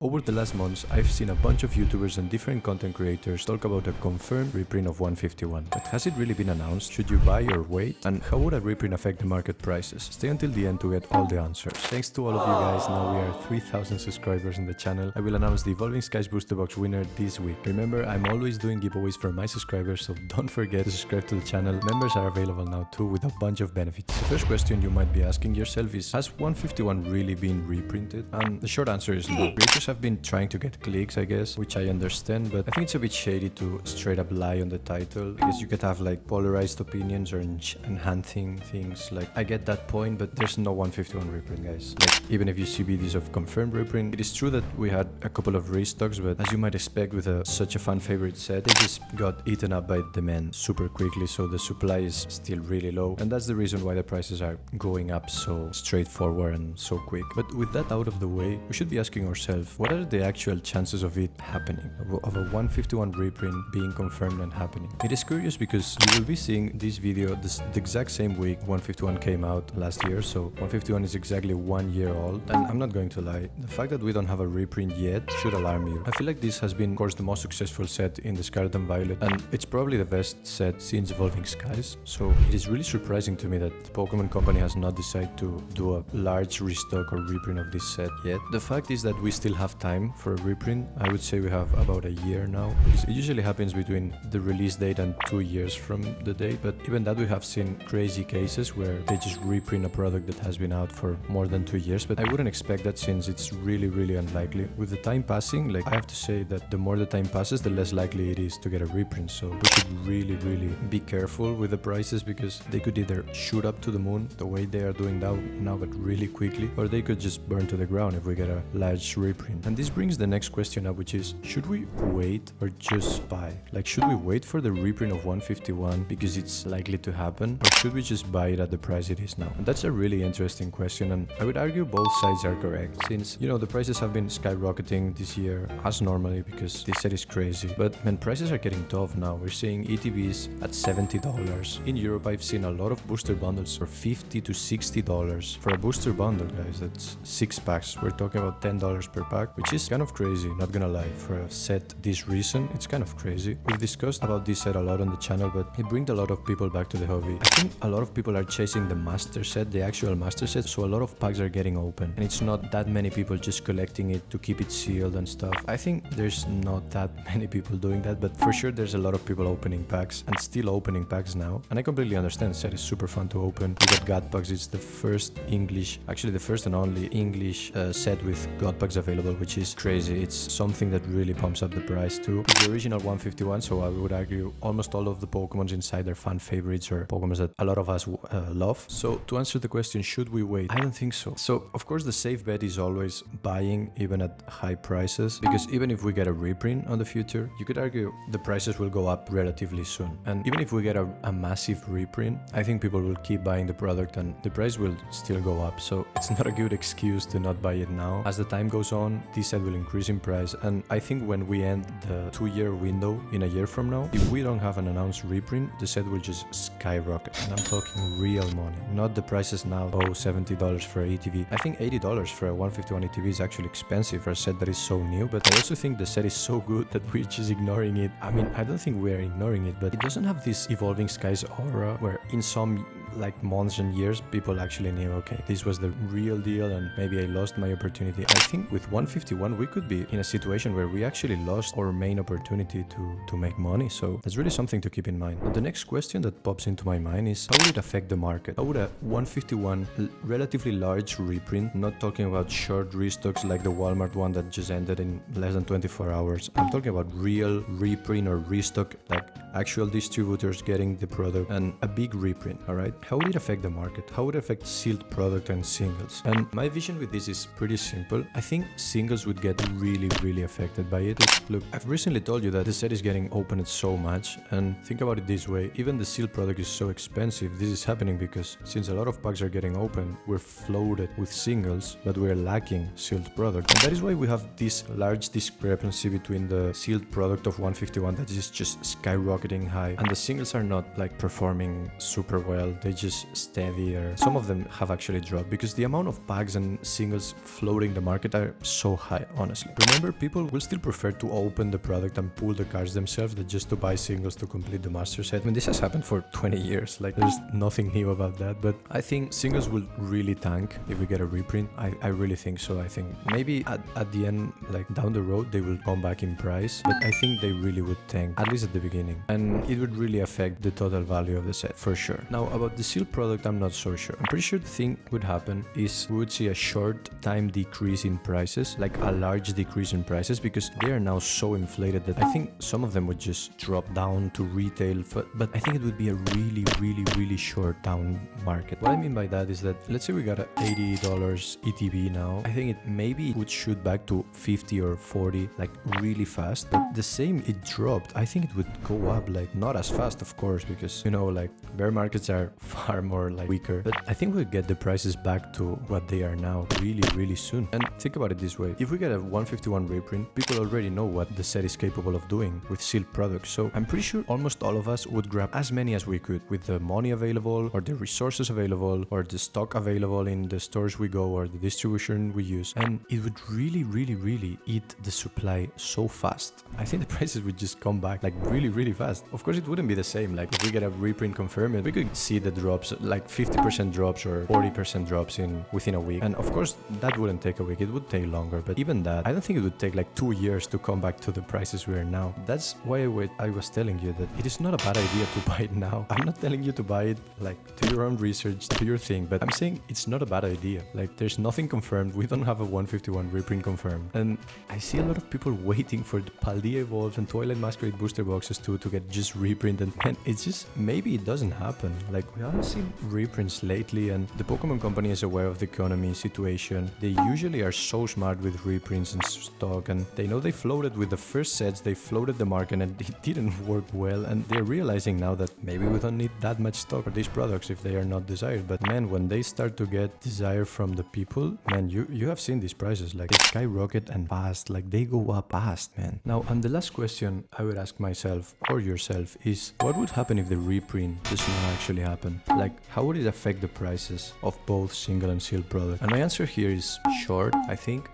Over the last months, I've seen a bunch of YouTubers and different content creators talk about a confirmed reprint of 151. But has it really been announced? Should you buy or wait? And how would a reprint affect the market prices? Stay until the end to get all the answers. Thanks to all of you guys, now we are 3,000 subscribers in the channel. I will announce the Evolving Skies Booster Box winner this week. Remember, I'm always doing giveaways for my subscribers, so don't forget to subscribe to the channel. Members are available now too with a bunch of benefits. The first question you might be asking yourself is, has 151 really been reprinted? And the short answer is no. Creators have been trying to get clicks, I guess, which I understand, but I think it's a bit shady to straight up lie on the title, because you could have like polarized opinions or enhancing things. Like, I get that point, but there's no 151 reprint, guys. Like, even if you see videos of confirmed reprint, it is true that we had a couple of restocks, but as you might expect with such a fan favorite set, they just got eaten up by demand super quickly, so the supply is still really low, and that's the reason why the prices are going up so straightforward and so quick. But with that out of the way, we should be asking ourselves, what are the actual chances of it happening, of a 151 reprint being confirmed and happening? It is curious because you will be seeing this video the exact same week 151 came out last year, so 151 is exactly 1 year old, and I'm not going to lie, the fact that we don't have a reprint yet should alarm you. I feel like this has been, of course, the most successful set in the Scarlet and Violet, and it's probably the best set since Evolving Skies, so it is really surprising to me that the Pokemon Company has not decided to do a large restock or reprint of this set yet. The fact is that we still have time for a reprint. I would say we have about a year now, because it usually happens between the release date and 2 years from the date, but even that we have seen crazy cases where they just reprint a product that has been out for more than 2 years, but I wouldn't expect that since it's really unlikely. With the time passing, like, I have to say that the more the time passes, the less likely it is to get a reprint, so we should really be careful with the prices, because they could either shoot up to the moon the way they are doing now but really quickly, or they could just burn to the ground if we get a large reprint. And this brings the next question up, which is, should we wait or just buy? Like, should we wait for the reprint of 151 because it's likely to happen, or should we just buy it at the price it is now? And that's a really interesting question, and I would argue both sides are correct, since, you know, the prices have been skyrocketing this year as normally because this set is crazy, but when prices are getting tough now, we're seeing ETBs at $70. In Europe, I've seen a lot of booster bundles for $50 to $60 for a booster bundle, guys. That's 6 packs. We're talking about $10 per pack, which is kind of crazy, not gonna lie. For a set this recent, it's kind of crazy. We've discussed about this set a lot on the channel, but it brings a lot of people back to the hobby. I think a lot of people are chasing the master set, the actual master set, so a lot of packs are getting open, and it's not that many people just collecting it to keep it sealed and stuff. I think there's not that many people doing that, but for sure there's a lot of people opening packs and still opening packs now, and I completely understand. The set is super fun to open. We got God packs. It's the first English, actually the first and only English set with God packs available, which is crazy. It's something that really pumps up the price too. It's the original 151, so I would argue almost all of the Pokemons inside are fan favorites or Pokemons that a lot of us love. So to answer the question, should we wait? I don't think so. So of course the safe bet is always buying even at high prices, because even if we get a reprint on the future, you could argue the prices will go up relatively soon. And even if we get a massive reprint, I think people will keep buying the product and the price will still go up. So it's not a good excuse to not buy it now. As the time goes on, this set will increase in price, and I think when we end the 2-year window in a year from now, if we don't have an announced reprint, the set will just skyrocket. And I'm talking real money, not the prices now. Oh, $70 for a ETB. I think $80 for a 151 ETB is actually expensive for a set that is so new, but I also think the set is so good that we're just ignoring it. I mean, I don't think we're ignoring it, but it doesn't have this Evolving Skies aura where in some like months and years people actually knew, okay, this was the real deal and maybe I lost my opportunity. I think with 151 we could be in a situation where we actually lost our main opportunity to make money, so that's really something to keep in mind. But the next question that pops into my mind is, how would it affect the market? How would a 151 relatively large reprint, not talking about short restocks like the Walmart one that just ended in less than 24 hours, I'm talking about real reprint or restock, like actual distributors getting the product and a big reprint, alright? How would it affect the market? How would it affect sealed product and singles? And my vision with this is pretty simple. I think singles would get really affected by it. Look, I've recently told you that the set is getting opened so much, and think about it this way, even the sealed product is so expensive. This is happening because since a lot of packs are getting open, we're flooded with singles, but we're lacking sealed product. And that is why we have this large discrepancy between the sealed product of 151 that is just skyrocketing skyrocketing high, and the singles are not like performing super well. They just steadier. Some of them have actually dropped because the amount of packs and singles floating the market are so high, honestly. Remember, people will still prefer to open the product and pull the cards themselves than just to buy singles to complete the master set. I mean, this has happened for 20 years. Like, there's nothing new about that. But I think singles will really tank if we get a reprint. I really think so. I think maybe at the end, like down the road, they will come back in price. But I think they really would tank, at least at the beginning. And it would really affect the total value of the set, for sure. Now, about the sealed product, I'm not so sure. I'm pretty sure the thing would happen is we would see a short time decrease in prices, like a large decrease in prices, because they are now so inflated that I think some of them would just drop down to retail. But I think it would be a really short down market. What I mean by that is that, let's say we got a $80 ETB now. I think it maybe would shoot back to 50 or 40 like really fast, but the same it dropped. I think it would go up like not as fast, of course, because you know, like bear markets are far more like weaker, but I think we'll get the prices back to what they are now really soon. And think about it this way: if we get a 151 reprint, people already know what the set is capable of doing with sealed products, so I'm pretty sure almost all of us would grab as many as we could with the money available or the resources available or the stock available in the stores we go or the distribution we use, and it would really eat the supply so fast. I think the prices would just come back like really fast. Of course, it wouldn't be the same. Like if we get a reprint confirmed, we could see the drops, like 50% drops or 40% drops within a week. And of course, that wouldn't take a week. It would take longer. But even that, I don't think it would take like 2 years to come back to the prices we are now. That's why I was telling you that it is not a bad idea to buy it now. I'm not telling you to buy it like to your own research, to your thing, but I'm saying it's not a bad idea. Like there's nothing confirmed. We don't have a 151 reprint confirmed. And I see a lot of people waiting for the Paldea Evolved and Twilight Masquerade booster boxes to get just reprinted. And it's just, maybe it doesn't happen. Like we haven't seen reprints lately, and the Pokemon Company is aware of the economy situation. They usually are so smart with reprints and stock, and they know they floated with the first sets, they floated the market and it didn't work well, and they're realizing now that maybe we don't need that much stock for these products if they are not desired. But man, when they start to get desire from the people, man, you have seen these prices, like they skyrocket and fast, like they go up fast, man. Now, and the last question I would ask myself or yourself is, what would happen if the reprint does not actually happen? Like, how would it affect the prices of both single and sealed products? And my answer here is short, I think,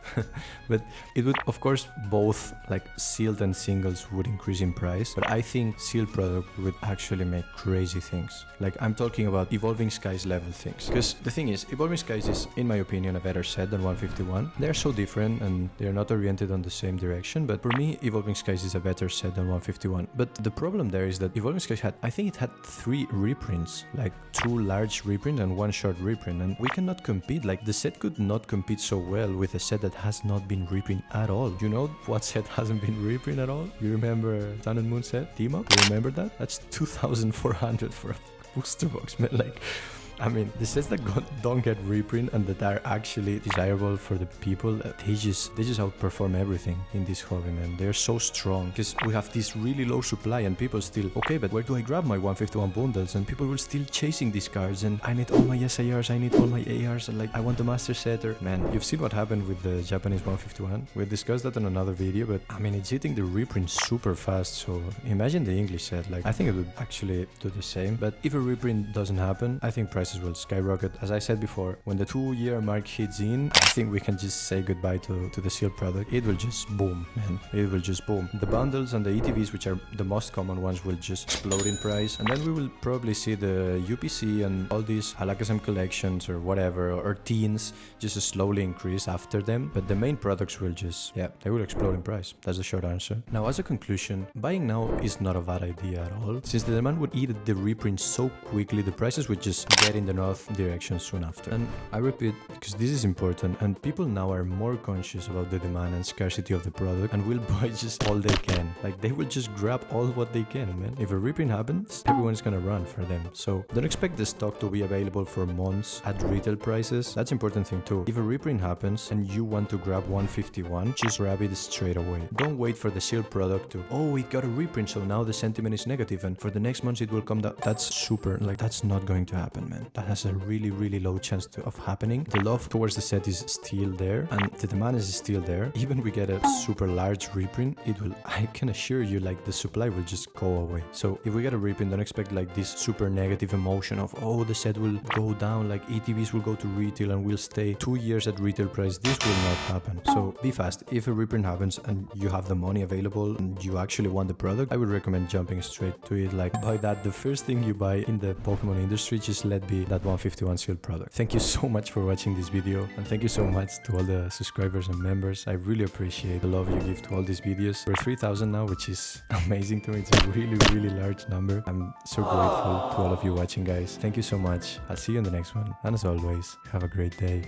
but it would, of course, both like sealed and singles would increase in price, but I think sealed product would actually make crazy things. Like I'm talking about Evolving Skies level things, because the thing is, Evolving Skies is, in my opinion, a better set than 151. They're so different and they're not oriented on the same direction, but for me, Evolving Skies is a better set than 151. But the problem there is that Evolving Skies had, I think it had 3 reprints, like 2 large reprints and 1 short reprint, and we cannot compete. Like the set could not compete so well with a set that has not been reprint at all. You know what set hasn't been reprint at all? You remember Sun and Moon set team up? You remember that? That's 2,400 for a booster box, man. Like, I mean, the sets that don't get reprint and that are actually desirable for the people, they just outperform everything in this hobby, man. They're so strong because we have this really low supply and people still, okay, but where do I grab my 151 bundles? And people will still chasing these cards, and I need all my SIRs, I need all my ARs, and like I want the master setter. Man, you've seen what happened with the Japanese 151. We discussed that in another video, but I mean, it's hitting the reprint super fast. So imagine the English set. Like I think it would actually do the same. But if a reprint doesn't happen, I think prices will skyrocket. As I said before, when the 2-year mark hits in, I think we can just say goodbye to the sealed product. It will just boom, man. It will just boom. The bundles and the ETVs, which are the most common ones, will just explode in price, and then we will probably see the UPC and all these Alakazam collections or whatever, or teens, just slowly increase after them. But the main products will just, yeah, they will explode in price. That's the short answer. Now, as a conclusion, buying now is not a bad idea at all. Since the demand would eat the reprint so quickly, the prices would just get in the north direction soon after. And I repeat, because this is important, and people now are more conscious about the demand and scarcity of the product and will buy just all they can. Like they will just grab all what they can, man. If a reprint happens, everyone's gonna run for them. So don't expect the stock to be available for months at retail prices. That's important thing too. If a reprint happens and you want to grab 151, just grab it straight away. Don't wait for the sealed product to, oh, it got a reprint, so now the sentiment is negative and for the next months it will come down. That's super, like that's not going to happen, man. that has a really low chance of happening. The love towards the set is still there, and the demand is still there. Even we get a super large reprint, it will, I can assure you, like the supply will just go away. So if we get a reprint, don't expect like this super negative emotion of, oh, the set will go down, like ETBs will go to retail and will stay 2 years at retail price. This will not happen. So be fast. If a reprint happens and you have the money available and you actually want the product, I would recommend jumping straight to it. Like, buy that. The first thing you buy in the Pokemon industry, just let be that 151 sealed product. Thank you so much for watching this video, and thank you so much to all the subscribers and members. I really appreciate the love you give to all these videos. We're 3,000 now, which is amazing to me. It's a really large number. I'm so grateful to all of you watching, guys. Thank you so much. I'll see you in the next one, and as always, have a great day.